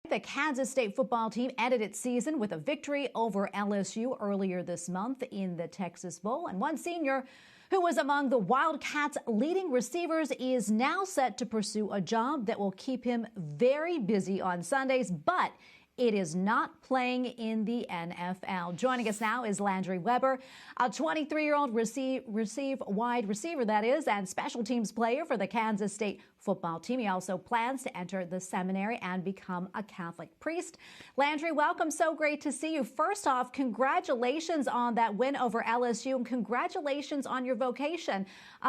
The Kansas State football team ended its season with a victory over LSU earlier this month in the Texas Bowl. And one senior who was among the Wildcats' leading receivers is now set to pursue a job that will keep him very busy on Sundays, but it is not playing in the NFL. Joining us now is Landry Weber, a 23-year-old wide receiver, that is, and special teams player for the Kansas State football team. He also plans to enter the seminary and become a Catholic priest. Landry, welcome. So great to see you. First off, congratulations on that win over LSU, and congratulations on your vocation.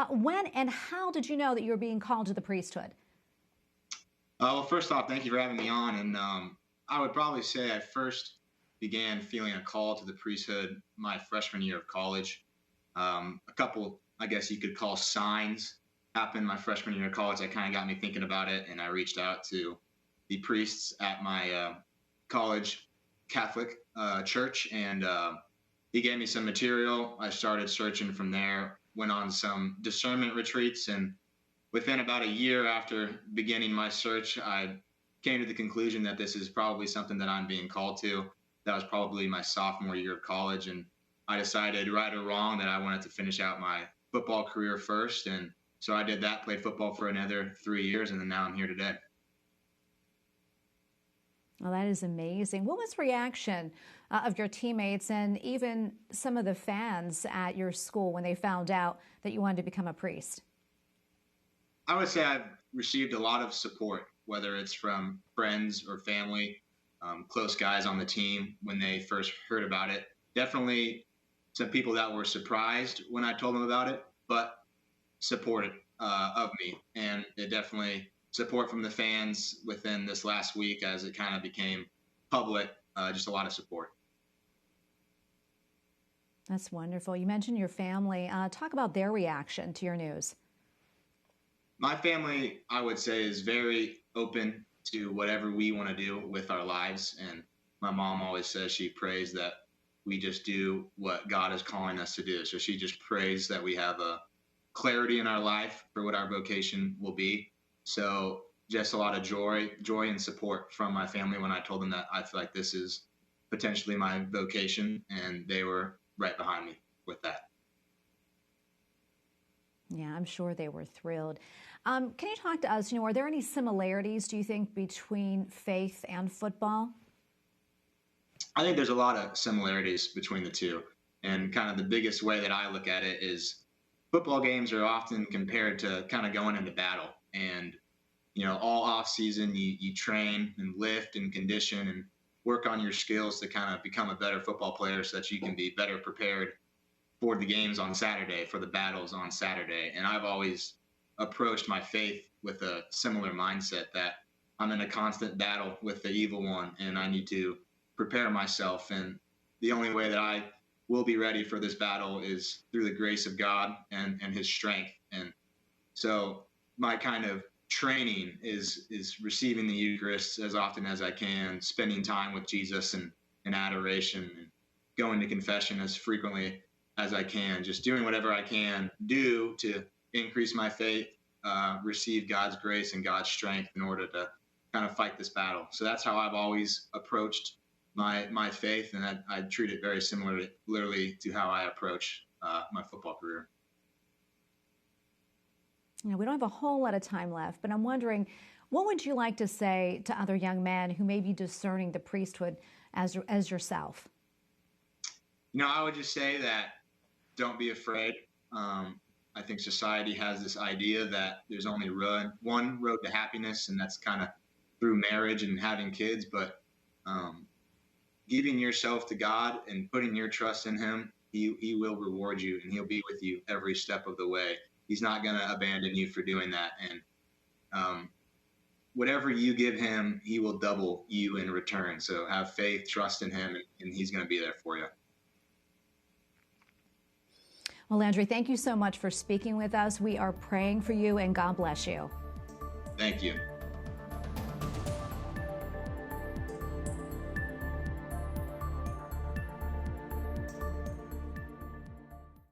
When and how did you know that you were being called to the priesthood? Well, first off, thank you for having me on. And I would probably say I first began feeling a call to the priesthood my freshman year of college. A couple, I guess you could call, signs happened my freshman year of college that kind of got me thinking about it, and I reached out to the priests at my college Catholic church, and he gave me some material. I started searching from there, went on some discernment retreats, and within about a year after beginning my search, I came to the conclusion that this is probably something that I'm being called to. That was probably my sophomore year of college, and I decided, right or wrong, that I wanted to finish out my football career first, and so I did that, played football for another 3 years, and then now I'm here today. Well, that is amazing. What was the reaction of your teammates and even some of the fans at your school when they found out that you wanted to become a priest? I would say I've received a lot of support, whether it's from friends or family, close guys on the team when they first heard about it. Definitely some people that were surprised when I told them about it, but supported of me. And it definitely support from the fans within this last week as it kind of became public, just a lot of support. That's wonderful. You mentioned your family. Talk about their reaction to your news. My family, I would say, is very open to whatever we want to do with our lives. And my mom always says she prays that we just do what God is calling us to do. So she just prays that we have a clarity in our life for what our vocation will be. So just a lot of joy and support from my family when I told them that I feel like this is potentially my vocation, and they were right behind me with that. Yeah, I'm sure they were thrilled. Can you talk to us, are there any similarities, do you think, between faith and football? I think there's a lot of similarities between the two. And kind of the biggest way that I look at it is football games are often compared to kind of going into battle. And, all off season, you train and lift and condition and work on your skills to kind of become a better football player so that you can be better prepared for the games on Saturday, for the battles on Saturday. And I've always approached my faith with a similar mindset that I'm in a constant battle with the evil one, and I need to prepare myself. And the only way that I will be ready for this battle is through the grace of God and his strength. And so my kind of training is receiving the Eucharist as often as I can, spending time with Jesus and adoration, and going to confession as frequently as I can, just doing whatever I can do to increase my faith, receive God's grace and God's strength in order to kind of fight this battle. So that's how I've always approached my faith, and I treat it very similarly to how I approach my football career. We don't have a whole lot of time left, but I'm wondering, what would you like to say to other young men who may be discerning the priesthood as yourself? I would just say that don't be afraid. I think society has this idea that there's only one road to happiness, and that's kind of through marriage and having kids. But giving yourself to God and putting your trust in him, he will reward you, and he'll be with you every step of the way. He's not going to abandon you for doing that. And whatever you give him, he will double you in return. So have faith, trust in him, and he's going to be there for you. Well, Landry, thank you so much for speaking with us. We are praying for you, and God bless you. Thank you.